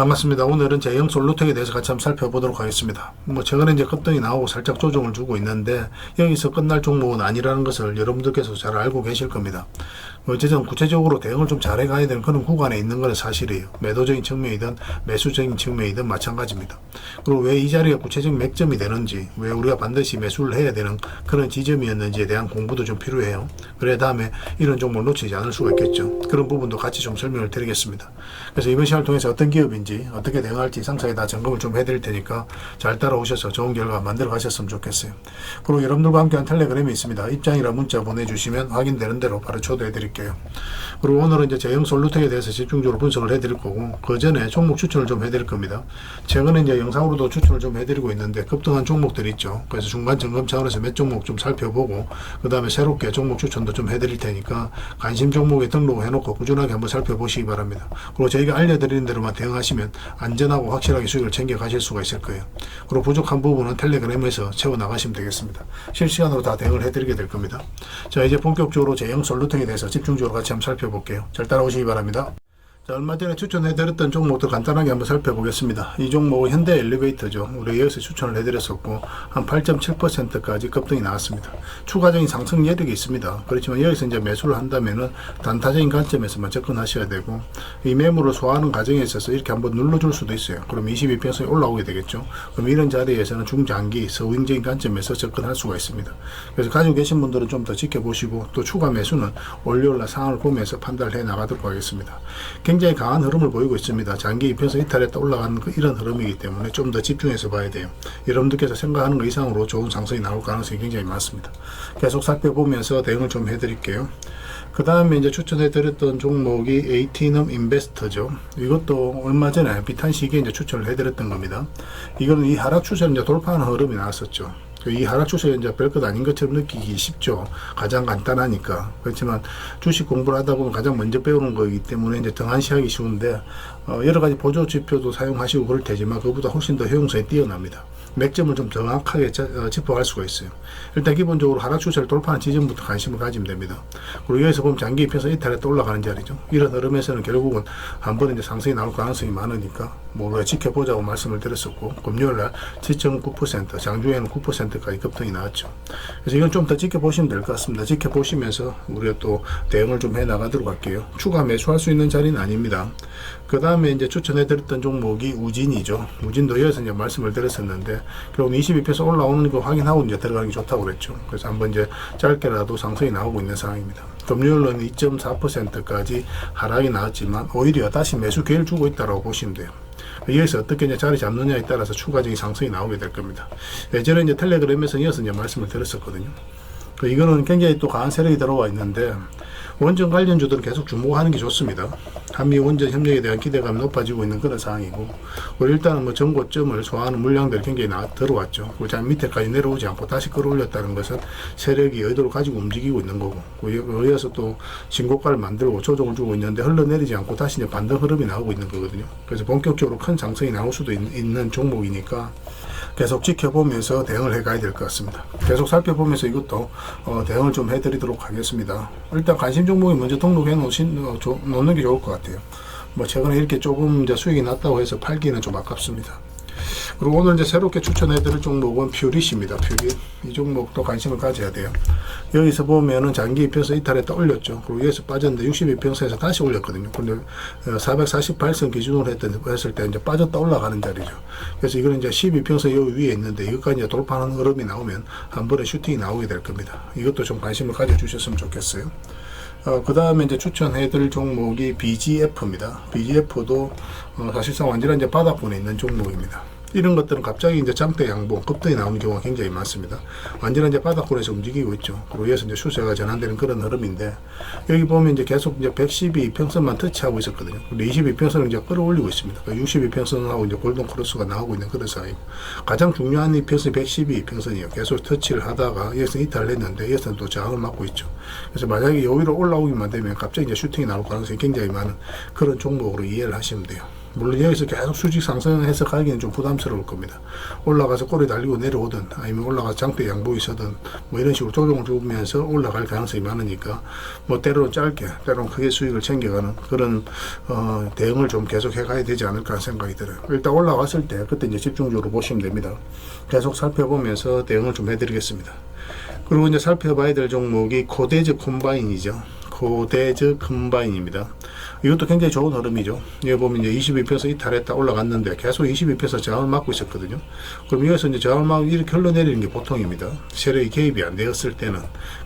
반갑습니다. 오늘은 제형 솔루텍에 대해서 같이 한번 살펴보도록 하겠습니다. 최근에 이제 급등이 나오고 살짝 조정을 주고 있는데 여기서 끝날 종목은 아니라는 것을 여러분들께서 잘 알고 계실 겁니다. 어쨌든 구체적으로 대응을 좀 잘해 가야 되는 그런 구간에 있는 것은 사실이에요. 매도적인 측면이든 매수적인 측면이든 마찬가지입니다. 그리고 왜 이 자리가 구체적인 맥점이 되는지, 왜 우리가 반드시 매수를 해야 되는 그런 지점이었는지에 대한 공부도 좀 필요해요. 그래 다음에 이런 종목을 놓치지 않을 수가 있겠죠. 그런 부분도 같이 좀 설명을 드리겠습니다. 그래서 이번 시간을 통해서 어떤 기업인지 어떻게 대응할지 상세하게 다 점검을 좀 해드릴 테니까 잘 따라오셔서 좋은 결과 만들어 가셨으면 좋겠어요. 그리고 여러분들과 함께한 텔레그램이 있습니다. 입장이라 문자 보내주시면 확인되는 대로 바로 초대해 드릴게요. 그리고 오늘은 이제 제형 솔루텍에 대해서 집중적으로 분석을 해드릴 거고, 그 전에 종목 추천을 좀 해드릴 겁니다. 최근에 이제 영상으로도 추천을 좀 해드리고 있는데 급등한 종목들이 있죠. 그래서 중간 점검 차원에서 몇 종목 좀 살펴보고 그 다음에 새롭게 종목 추천도 좀 해드릴 테니까 관심 종목에 등록해놓고 꾸준하게 한번 살펴보시기 바랍니다. 그리고 저희가 알려드리는 대로만 대응하시면 안전하고 확실하게 수익을 챙겨 가실 수가 있을 거예요. 그리고 부족한 부분은 텔레그램에서 채워나가시면 되겠습니다. 실시간으로 다 대응을 해드리게 될 겁니다. 자, 이제 본격적으로 제형 솔루텍에 대해서 집중적으로 같이 한번 살펴볼게요. 잘 따라오시기 바랍니다. 자, 얼마 전에 추천해드렸던 종목도 간단하게 한번 살펴보겠습니다. 이 종목은 현대 엘리베이터죠. 우리 여기서 추천을 해드렸었고 한 8.7%까지 급등이 나왔습니다. 추가적인 상승 여력이 있습니다. 그렇지만 여기서 이제 매수를 한다면은 단타적인 관점에서만 접근하셔야 되고, 이 매물을 소화하는 과정에 있어서 이렇게 한번 눌러줄 수도 있어요. 그럼 22평선이 올라오게 되겠죠. 그럼 이런 자리에서는 중장기 서윙적인 관점에서 접근할 수가 있습니다. 그래서 가지고 계신 분들은 좀 더 지켜보시고, 또 추가 매수는 월요일날 상황을 보면서 판단을 해 나가도록 하겠습니다. 굉장히 강한 흐름을 보이고 있습니다. 장기 이평선 이탈했다 올라가는 이런 흐름이기 때문에 좀 더 집중해서 봐야 돼요. 여러분들께서 생각하는 것 이상으로 좋은 상승이 나올 가능성이 굉장히 많습니다. 계속 살펴보면서 대응을 좀 해드릴게요. 그 다음에 이제 추천해드렸던 종목이 에이티넘 인베스터죠. 이것도 얼마 전에 비탄 시기에 이제 추천을 해드렸던 겁니다. 이거는 이 하락 추세를 이제 돌파하는 흐름이 나왔었죠. 이 하락 추세가 이제 별것 아닌 것처럼 느끼기 쉽죠. 가장 간단하니까. 그렇지만 주식 공부를 하다 보면 가장 먼저 배우는 거이기 때문에 이제 등한시하기 쉬운데, 여러 가지 보조 지표도 사용하시고 그럴 테지만 그보다 훨씬 더 효용성이 뛰어납니다. 맥점을 좀 정확하게 짚어갈 수가 있어요. 일단 기본적으로 하락 추세를 돌파하는 지점부터 관심을 가지면 됩니다. 그리고 여기서 보면 장기 입혀서 이탈했다 올라가는 자리죠. 이런 흐름에서는 결국은 한 번 이제 상승이 나올 가능성이 많으니까 우리가 지켜보자고 말씀을 드렸었고, 금요일날 7.9%, 장중에는 9%까지 급등이 나왔죠. 그래서 이건 좀 더 지켜보시면 될 것 같습니다. 지켜보시면서 우리가 또 대응을 좀 해 나가도록 할게요. 추가 매수할 수 있는 자리는 아닙니다. 그 다음에 이제 추천해드렸던 종목이 우진이죠. 우진도 여기서 이제 말씀을 드렸었는데, 결국 22%에서 올라오는 거 확인하고 이제 들어가는 게 좋다고 그랬죠. 그래서 한번 이제 짧게라도 상승이 나오고 있는 상황입니다. 금요일은 2.4%까지 하락이 나왔지만 오히려 다시 매수 기회를 주고 있다고 보시면 돼요. 여기서 어떻게 이제 자리 잡느냐에 따라서 추가적인 상승이 나오게 될 겁니다. 예전에 이제 텔레그램에서 이어서 이제 말씀을 드렸었거든요. 이거는 굉장히 또 강한 세력이 들어와 있는데, 원전 관련주들은 계속 주목하는 게 좋습니다. 한미 원전 협력에 대한 기대감이 높아지고 있는 그런 상황이고, 일단은 전고점을 소화하는 물량들이 굉장히 들어왔죠. 그리고 잘 밑에까지 내려오지 않고 다시 끌어올렸다는 것은 세력이 의도를 가지고 움직이고 있는 거고, 여기서 또 신고가를 만들고 조정을 주고 있는데 흘러내리지 않고 다시 이제 반등 흐름이 나오고 있는 거거든요. 그래서 본격적으로 큰 상승이 나올 수도 있는 종목이니까 계속 지켜보면서 대응을 해가야 될 것 같습니다. 계속 살펴보면서 이것도 대응을 좀 해드리도록 하겠습니다. 일단 관심 종목이 먼저 등록해 놓는 게 좋을 것 같아요. 최근에 이렇게 조금 이제 수익이 났다고 해서 팔기는 좀 아깝습니다. 그리고 오늘 이제 새롭게 추천해드릴 종목은 퓨릿입니다. 퓨릿. 이 종목도 관심을 가져야 돼요. 여기서 보면은 장기 이평선 이탈했다 올렸죠. 그리고 여기서 빠졌는데 62평선에서 다시 올렸거든요. 근데 448선 기준으로 했을 때 이제 빠졌다 올라가는 자리죠. 그래서 이거는 이제 12평선 여기 위에 있는데 이것까지 이제 돌파하는 흐름이 나오면 한 번에 슈팅이 나오게 될 겁니다. 이것도 좀 관심을 가져주셨으면 좋겠어요. 그 다음에 이제 추천해드릴 종목이 BGF입니다. BGF도 사실상 완전히 이제 바닥권에 있는 종목입니다. 이런 것들은 갑자기 이제 장대 양봉, 급등이 나오는 경우가 굉장히 많습니다. 완전히 이제 바닥권에서 움직이고 있죠. 그리고 여기서 이제 추세가 전환되는 그런 흐름인데, 여기 보면 이제 계속 이제 112평선만 터치하고 있었거든요. 근데 22평선을 이제 끌어올리고 있습니다. 62평선하고 이제 골든 크로스가 나오고 있는 그런 사이고, 가장 중요한 이 평선이 112평선이에요. 계속 터치를 하다가 여기서 이탈을 했는데, 여기서는 또 저항을 맞고 있죠. 그래서 만약에 여기로 올라오기만 되면 갑자기 이제 슈팅이 나올 가능성이 굉장히 많은 그런 종목으로 이해를 하시면 돼요. 물론 여기서 계속 수직 상승해서 가기는 좀 부담스러울 겁니다. 올라가서 꼬리 달리고 내려오든 아니면 올라가서 장대 양보 있어든 뭐 이런 식으로 조정을 주면서 올라갈 가능성이 많으니까 뭐 때로는 짧게 때로는 크게 수익을 챙겨가는 그런 대응을 좀 계속 해가야 되지 않을까 생각이 들어요. 일단 올라왔을 때 그때 이제 집중적으로 보시면 됩니다. 계속 살펴보면서 대응을 좀 해드리겠습니다. 그리고 이제 살펴봐야 될 종목이 코데즈 콤바인이죠. 코데즈 콤바인입니다. 이것도 굉장히 좋은 흐름이죠. 여기 보면 이제 22%에서 이탈했다 올라갔는데 계속 22%에서 저항을 막고 있었거든요. 그럼 여기서 이제 저항을 막고 이렇게 흘러내리는 게 보통입니다. 세력이 개입이 안 되었을 때는.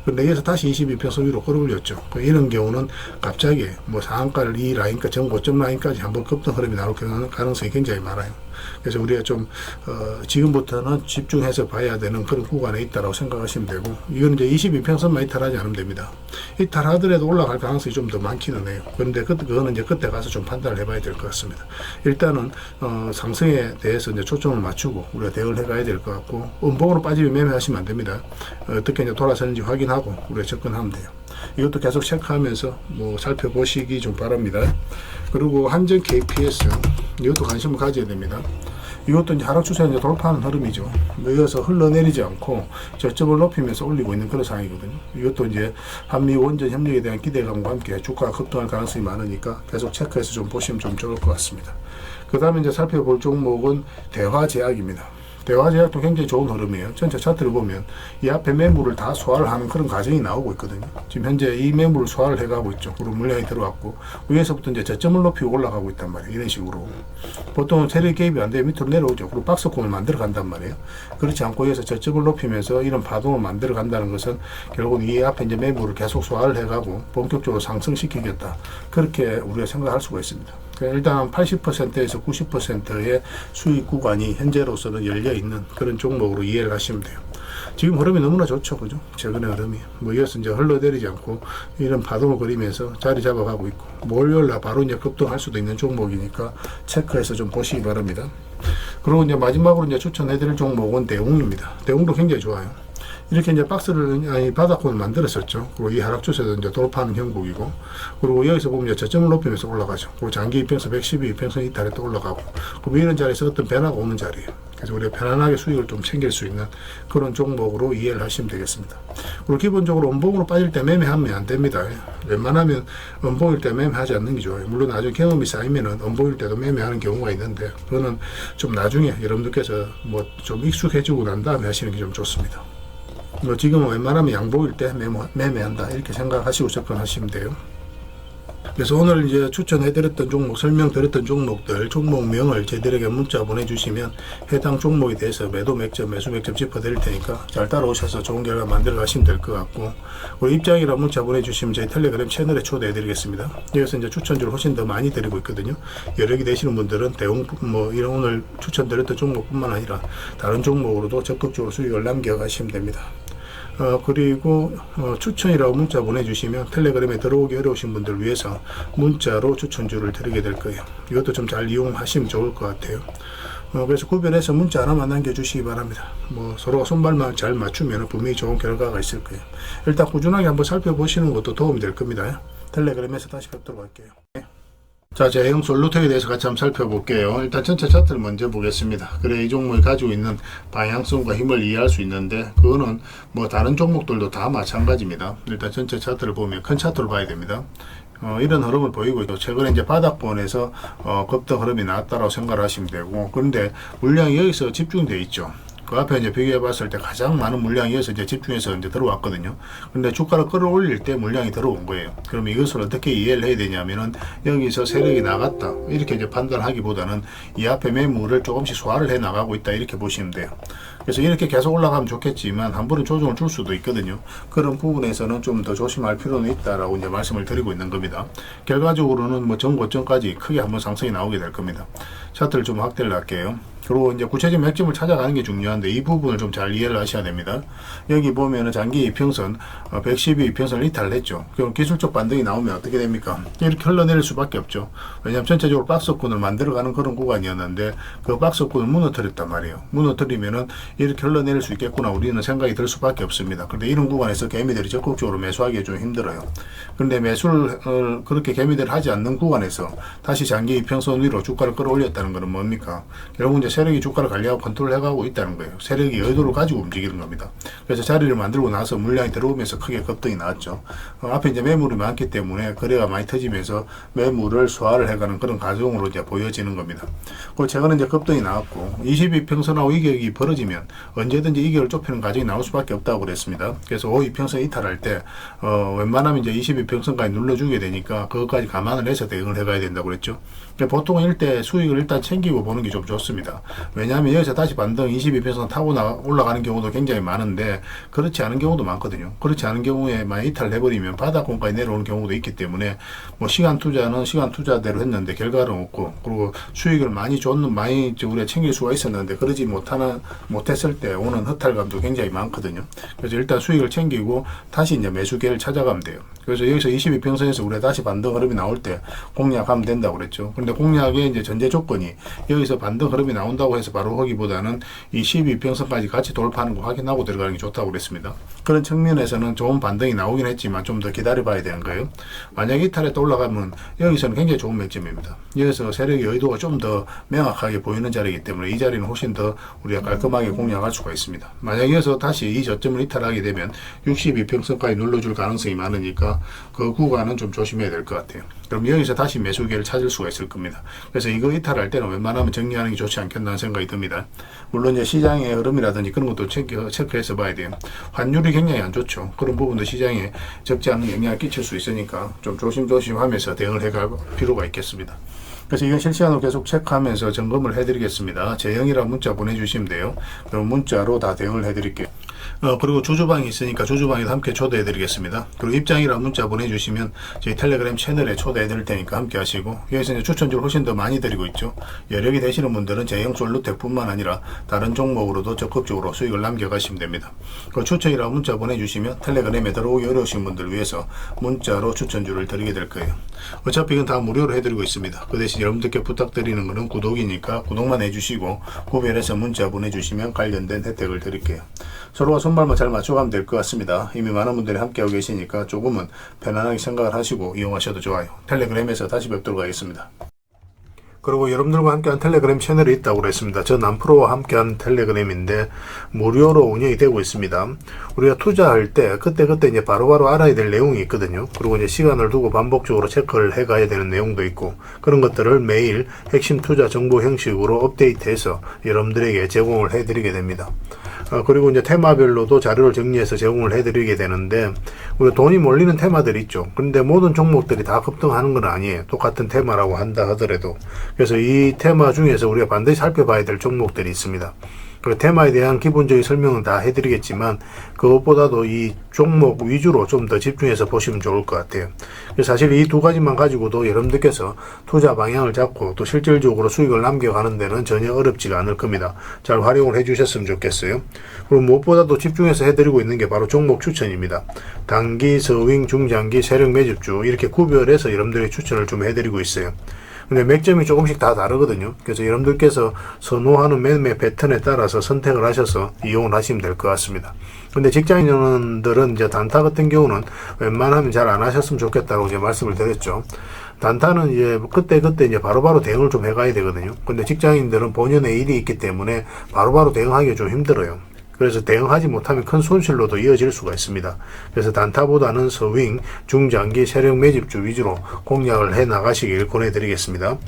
그런데 여기서 다시 22% 위로 끌어올렸죠. 이런 경우는 갑자기 뭐 상한가를 이 라인까지 전 고점 라인까지 한번 급등 흐름이 나올 가능성이 굉장히 많아요. 그래서 우리가 좀 지금부터는 집중해서 봐야 되는 그런 구간에 있다고 생각하시면 되고, 이건 이제 22평선만 이탈하지 않으면 됩니다. 이탈하더라도 올라갈 가능성이 좀 더 많기는 해요. 그런데 그거는 이제 그때 가서 좀 판단을 해봐야 될 것 같습니다. 일단은 상승에 대해서 이제 초점을 맞추고 우리가 대응을 해가야 될 것 같고, 음봉으로 빠지면 매매하시면 안 됩니다. 어떻게 이제 돌아서는지 확인하고 우리가 접근하면 돼요. 이것도 계속 체크하면서 뭐 살펴보시기 좀 바랍니다. 그리고 한전 KPS, 이것도 관심을 가져야 됩니다. 이것도 이제 하락 추세에 이제 돌파하는 흐름이죠. 이어서 흘러내리지 않고 저점을 높이면서 올리고 있는 그런 상황이거든요. 이것도 이제 한미 원전 협력에 대한 기대감과 함께 주가가 급등할 가능성이 많으니까 계속 체크해서 좀 보시면 좀 좋을 것 같습니다. 그 다음에 이제 살펴볼 종목은 대화제약입니다. 대화제약도 굉장히 좋은 흐름이에요. 전체 차트를 보면 이 앞에 매물을 다 소화를 하는 그런 과정이 나오고 있거든요. 지금 현재 이 매물을 소화를 해가고 있죠. 그리고 물량이 들어왔고 위에서부터 이제 저점을 높이고 올라가고 있단 말이에요. 이런 식으로 보통 세력 개입이 안 되면 밑으로 내려오죠. 그리고 박스권을 만들어 간단 말이에요. 그렇지 않고 여기서 저점을 높이면서 이런 파동을 만들어 간다는 것은 결국 이 앞에 이제 매물을 계속 소화를 해가고 본격적으로 상승시키겠다, 그렇게 우리가 생각할 수가 있습니다. 일단 80%에서 90%의 수익 구간이 현재로서는 열려 있는 그런 종목으로 이해를 하시면 돼요. 지금 흐름이 너무나 좋죠, 그죠? 최근의 흐름이 뭐 이어서 이제 흘러내리지 않고 이런 파동을 그리면서 자리 잡아가고 있고, 월요일날 바로 이제 급등할 수도 있는 종목이니까 체크해서 좀 보시기 바랍니다. 그리고 이제 마지막으로 이제 추천해드릴 종목은 대웅입니다. 대웅도 굉장히 좋아요. 이렇게 이제 박스를, 바닥권을 만들었었죠. 그리고 이 하락 추세도 이제 돌파하는 형국이고, 그리고 여기서 보면 이제 저점을 높이면서 올라가죠. 그리고 장기 이평선 112 이평선 이탈에 또 올라가고, 그리고 이런 자리에서 어떤 변화가 오는 자리예요. 그래서 우리가 편안하게 수익을 좀 챙길 수 있는 그런 종목으로 이해를 하시면 되겠습니다. 그리고 기본적으로 음봉으로 빠질 때 매매하면 안 됩니다. 웬만하면 음봉일 때 매매하지 않는 게 좋아요. 물론 나중에 경험이 쌓이면은 음봉일 때도 매매하는 경우가 있는데, 그거는 좀 나중에 여러분들께서 뭐 좀 익숙해지고 난 다음에 하시는 게 좀 좋습니다. 뭐 지금은 웬만하면 양보일 때 매매한다, 이렇게 생각하시고 접근하시면 돼요. 그래서 오늘 이제 추천해드렸던 종목, 설명드렸던 종목들, 종목명을 저희들에게 문자 보내주시면 해당 종목에 대해서 매도 맥점, 매수 맥점 짚어드릴 테니까 잘 따라오셔서 좋은 결과 만들어 가시면 될 것 같고, 우리 입장이라 문자 보내주시면 저희 텔레그램 채널에 초대해드리겠습니다. 여기서 이제 추천주를 훨씬 더 많이 드리고 있거든요. 여력이 되시는 분들은 대웅, 뭐 이런 오늘 추천드렸던 종목뿐만 아니라 다른 종목으로도 적극적으로 수익을 남겨가시면 됩니다. 그리고 추천이라고 문자 보내주시면 텔레그램에 들어오기 어려우신 분들 위해서 문자로 추천주를 드리게 될 거예요. 이것도 좀 잘 이용하시면 좋을 것 같아요. 그래서 구별해서 문자 하나만 남겨주시기 바랍니다. 뭐 서로가 손발만 잘 맞추면 분명히 좋은 결과가 있을 거예요. 일단 꾸준하게 한번 살펴보시는 것도 도움이 될 겁니다. 텔레그램에서 다시 뵙도록 할게요. 자, 제형 솔루텍에 대해서 같이 한번 살펴볼게요. 일단 전체 차트를 먼저 보겠습니다. 그래 이 종목이 가지고 있는 방향성과 힘을 이해할 수 있는데, 그거는 뭐 다른 종목들도 다 마찬가지입니다. 일단 전체 차트를 보면 큰 차트로 봐야 됩니다. 이런 흐름을 보이고 있고, 최근에 이제 바닥권에서 급등 흐름이 나왔다고 생각을 하시면 되고, 그런데 물량이 여기서 집중되어 있죠. 그 앞에 이제 비교해 봤을 때 가장 많은 물량이 여기서 이제 집중해서 이제 들어왔거든요. 근데 주가를 끌어올릴 때 물량이 들어온 거예요. 그럼 이것을 어떻게 이해를 해야 되냐면은, 여기서 세력이 나갔다, 이렇게 이제 판단하기보다는 이 앞에 매물을 조금씩 소화를 해 나가고 있다, 이렇게 보시면 돼요. 그래서 이렇게 계속 올라가면 좋겠지만 한 번은 조정을 줄 수도 있거든요. 그런 부분에서는 좀 더 조심할 필요는 있다라고 이제 말씀을 드리고 있는 겁니다. 결과적으로는 뭐 전고점까지 크게 한번 상승이 나오게 될 겁니다. 차트를 좀 확대를 할게요. 그리고 이제 구체적인 맥점을 찾아가는 게 중요한데 이 부분을 좀 잘 이해를 하셔야 됩니다. 여기 보면은 장기 이평선 112 이평선을 이탈을 했죠. 그럼 기술적 반등이 나오면 어떻게 됩니까? 이렇게 흘러내릴 수밖에 없죠. 왜냐하면 전체적으로 박스권을 만들어가는 그런 구간이었는데 그 박스권을 무너뜨렸단 말이에요. 무너뜨리면은 이렇게 흘러내릴 수 있겠구나 우리는 생각이 들 수밖에 없습니다. 그런데 이런 구간에서 개미들이 적극적으로 매수하기 좀 힘들어요. 그런데 매수를 그렇게 개미들 하지 않는 구간에서 다시 장기 이평선 위로 주가를 끌어올렸다는 것은 뭡니까? 결국 이제 세력이 주가를 관리하고 컨트롤해가고 있다는 거예요. 세력이 의도를 가지고 움직이는 겁니다. 그래서 자리를 만들고 나서 물량이 들어오면서 크게 급등이 나왔죠. 앞에 이제 매물이 많기 때문에 거래가 많이 터지면서 매물을 소화를 해가는 그런 과정으로 이제 보여지는 겁니다. 그리고 최근에 이제 급등이 나왔고 22평선하고 이격이 벌어지면 언제든지 이격을 좁히는 과정이 나올 수밖에 없다고 그랬습니다. 그래서 5이평선 이탈할 때 웬만하면 이제 22평선까지 눌러주게 되니까 그것까지 감안을 해서 대응을 해가야 된다고 그랬죠. 보통은 일대 수익을 일단 챙기고 보는 게 좀 좋습니다. 왜냐하면 여기서 다시 반등 22평선 타고 올라가는 경우도 굉장히 많은데 그렇지 않은 경우도 많거든요. 그렇지 않은 경우에 만약 이탈을 해버리면 바닥권까지 내려오는 경우도 있기 때문에 뭐 시간 투자는 시간 투자대로 했는데 결과는 없고 그리고 수익을 많이 우리가 챙길 수가 있었는데 그러지 못했을 때 오는 허탈감도 굉장히 많거든요. 그래서 일단 수익을 챙기고 다시 이제 매수계를 찾아가면 돼요. 그래서 여기서 22평선에서 우리가 다시 반등 흐름이 나올 때 공략하면 된다고 그랬죠. 근데 공략의 이제 전제 조건이 여기서 반등 흐름이 나온다고 해서 바로 하기보다는 이 12평선까지 같이 돌파하는 거 확인하고 들어가는 게 좋다고 그랬습니다. 그런 측면에서는 좋은 반등이 나오긴 했지만 좀 더 기다려 봐야 되는 거예요. 만약 이탈에 또 올라가면 여기서는 굉장히 좋은 맥점입니다. 여기서 세력의 의도가 좀 더 명확하게 보이는 자리이기 때문에 이 자리는 훨씬 더 우리가 깔끔하게 공략할 수가 있습니다. 만약 여기서 다시 이 저점을 이탈하게 되면 62평선까지 눌러줄 가능성이 많으니까 그 구간은 좀 조심해야 될 것 같아요. 그럼 여기서 다시 매수기를 찾을 수가 있을 겁니다. 그래서 이거 이탈할 때는 웬만하면 정리하는 게 좋지 않겠나 생각이 듭니다. 물론 이제 시장의 흐름이라든지 그런 것도 체크해서 봐야 돼요. 환율이 굉장히 안 좋죠. 그런 부분도 시장에 적지 않은 영향을 끼칠 수 있으니까 좀 조심조심 하면서 대응을 해갈 필요가 있겠습니다. 그래서 이건 실시간으로 계속 체크하면서 점검을 해드리겠습니다. 제형이라 문자 보내주시면 돼요. 그럼 문자로 다 대응을 해드릴게요. 그리고 주주방이 있으니까 주주방에도 함께 초대해 드리겠습니다. 그리고 입장이라 문자 보내주시면 저희 텔레그램 채널에 초대해 드릴 테니까 함께 하시고 여기서 이제 추천주를 훨씬 더 많이 드리고 있죠. 여력이 되시는 분들은 제형 솔루텍 뿐만 아니라 다른 종목으로도 적극적으로 수익을 남겨가시면 됩니다. 그 추천이라 문자 보내주시면 텔레그램에 들어오기 어려우신 분들 위해서 문자로 추천주를 드리게 될 거예요. 어차피 이건 다 무료로 해드리고 있습니다. 그 대신 여러분들께 부탁드리는 것은 구독이니까 구독만 해주시고 구별해서 문자 보내주시면 관련된 혜택을 드릴게요. 서로가 손발만 잘 맞춰가면 될 것 같습니다. 이미 많은 분들이 함께하고 계시니까 조금은 편안하게 생각을 하시고 이용하셔도 좋아요. 텔레그램에서 다시 뵙도록 하겠습니다. 그리고 여러분들과 함께한 텔레그램 채널이 있다고 그랬습니다. 저 남프로와 함께한 텔레그램인데 무료로 운영이 되고 있습니다. 우리가 투자할 때 그때 이제 바로바로 알아야 될 내용이 있거든요. 그리고 이제 시간을 두고 반복적으로 체크를 해가야 되는 내용도 있고 그런 것들을 매일 핵심 투자 정보 형식으로 업데이트해서 여러분들에게 제공을 해드리게 됩니다. 그리고 이제 테마별로도 자료를 정리해서 제공을 해드리게 되는데 우리 돈이 몰리는 테마들이 있죠. 그런데 모든 종목들이 다 급등하는 건 아니에요. 똑같은 테마라고 한다 하더라도. 그래서 이 테마 중에서 우리가 반드시 살펴봐야 될 종목들이 있습니다. 그 테마에 대한 기본적인 설명은 다 해드리겠지만 그것보다도 이 종목 위주로 좀 더 집중해서 보시면 좋을 것 같아요. 사실 이 두 가지만 가지고도 여러분들께서 투자 방향을 잡고 또 실질적으로 수익을 남겨가는 데는 전혀 어렵지가 않을 겁니다. 잘 활용을 해주셨으면 좋겠어요. 그리고 무엇보다도 집중해서 해드리고 있는 게 바로 종목 추천입니다. 단기, 서윙, 중장기, 세력 매집주 이렇게 구별해서 여러분들의 추천을 좀 해드리고 있어요. 근데 맥점이 조금씩 다 다르거든요. 그래서 여러분들께서 선호하는 매매 패턴에 따라서 선택을 하셔서 이용을 하시면 될 것 같습니다. 근데 직장인들은 이제 단타 같은 경우는 웬만하면 잘 안 하셨으면 좋겠다고 이제 말씀을 드렸죠. 단타는 이제 그때 이제 바로바로 대응을 좀 해가야 되거든요. 근데 직장인들은 본연의 일이 있기 때문에 바로바로 대응하기가 좀 힘들어요. 그래서 대응하지 못하면 큰 손실로도 이어질 수가 있습니다. 그래서 단타보다는 서윙, 중장기, 세력 매집주 위주로 공략을 해 나가시길 권해드리겠습니다.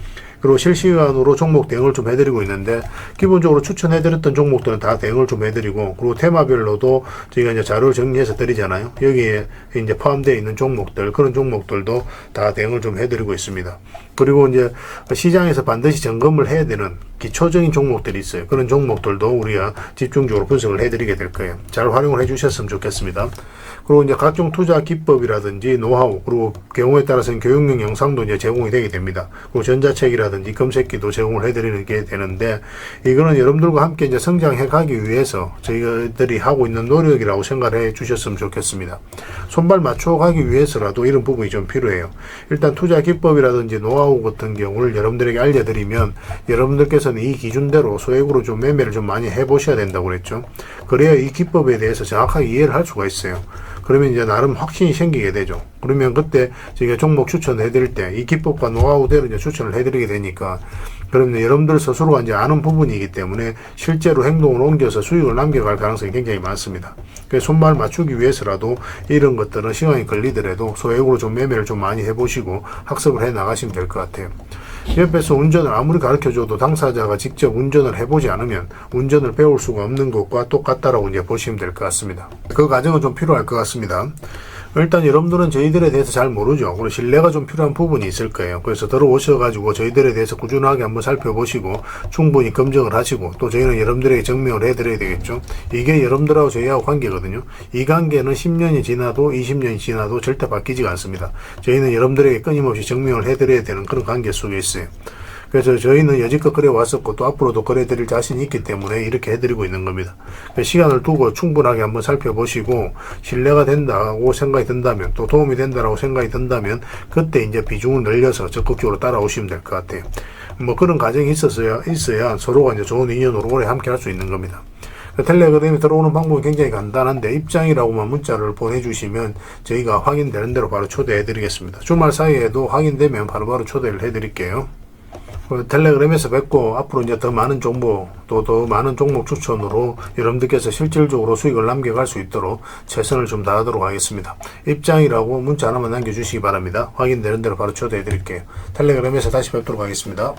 그리고 실시간으로 종목 대응을 좀 해드리고 있는데 기본적으로 추천해드렸던 종목들은 다 대응을 좀 해드리고 그리고 테마별로도 저희가 이제 자료를 정리해서 드리잖아요. 여기에 이제 포함되어 있는 종목들 그런 종목들도 다 대응을 좀 해드리고 있습니다. 그리고 이제 시장에서 반드시 점검을 해야 되는 기초적인 종목들이 있어요. 그런 종목들도 우리가 집중적으로 분석을 해드리게 될 거예요. 잘 활용을 해주셨으면 좋겠습니다. 그리고 이제 각종 투자 기법이라든지 노하우, 그리고 경우에 따라서는 교육용 영상도 이제 제공이 되게 됩니다. 그리고 전자책이라든지 검색기도 제공을 해드리는 게 되는데, 이거는 여러분들과 함께 이제 성장해 가기 위해서 저희들이 하고 있는 노력이라고 생각해 주셨으면 좋겠습니다. 손발 맞춰 가기 위해서라도 이런 부분이 좀 필요해요. 일단 투자 기법이라든지 노하우 같은 경우를 여러분들에게 알려드리면, 여러분들께서는 이 기준대로 소액으로 좀 매매를 좀 많이 해보셔야 된다고 그랬죠. 그래야 이 기법에 대해서 정확하게 이해를 할 수가 있어요. 그러면 이제 나름 확신이 생기게 되죠. 그러면 그때 저희가 종목 추천을 해드릴 때 이 기법과 노하우대로 이제 추천을 해드리게 되니까, 그러면 여러분들 스스로가 이제 아는 부분이기 때문에 실제로 행동을 옮겨서 수익을 남겨갈 가능성이 굉장히 많습니다. 그래서 손발 맞추기 위해서라도 이런 것들은 시간이 걸리더라도 소액으로 좀 매매를 좀 많이 해보시고 학습을 해 나가시면 될 것 같아요. 옆에서 운전을 아무리 가르쳐줘도 당사자가 직접 운전을 해보지 않으면 운전을 배울 수가 없는 것과 똑같다라고 이제 보시면 될 것 같습니다. 그 과정은 좀 필요할 것 같습니다. 일단 여러분들은 저희들에 대해서 잘 모르죠. 그리고 신뢰가 좀 필요한 부분이 있을 거예요. 그래서 들어오셔가지고 저희들에 대해서 꾸준하게 한번 살펴보시고 충분히 검증을 하시고, 또 저희는 여러분들에게 증명을 해드려야 되겠죠. 이게 여러분들하고 저희하고 관계거든요. 이 관계는 10년이 지나도 20년이 지나도 절대 바뀌지가 않습니다. 저희는 여러분들에게 끊임없이 증명을 해드려야 되는 그런 관계 속에 있어요. 그래서 저희는 여지껏 그래 왔었고 또 앞으로도 그래 드릴 자신이 있기 때문에 이렇게 해드리고 있는 겁니다. 시간을 두고 충분하게 한번 살펴보시고 신뢰가 된다고 생각이 든다면, 또 도움이 된다라고 생각이 든다면 그때 이제 비중을 늘려서 적극적으로 따라오시면 될 것 같아요. 뭐 그런 과정이 있어야 서로가 이제 좋은 인연으로 오래 함께 할 수 있는 겁니다. 텔레그램에 들어오는 방법이 굉장히 간단한데, 입장이라고만 문자를 보내주시면 저희가 확인되는 대로 바로 초대해 드리겠습니다. 주말 사이에도 확인되면 바로바로 초대를 해 드릴게요. 텔레그램에서 뵙고, 앞으로 이제 더 많은 정보, 또 더 많은 종목 추천으로 여러분들께서 실질적으로 수익을 남겨갈 수 있도록 최선을 좀 다하도록 하겠습니다. 입장이라고 문자 하나만 남겨주시기 바랍니다. 확인되는 대로 바로 초대해 드릴게요. 텔레그램에서 다시 뵙도록 하겠습니다.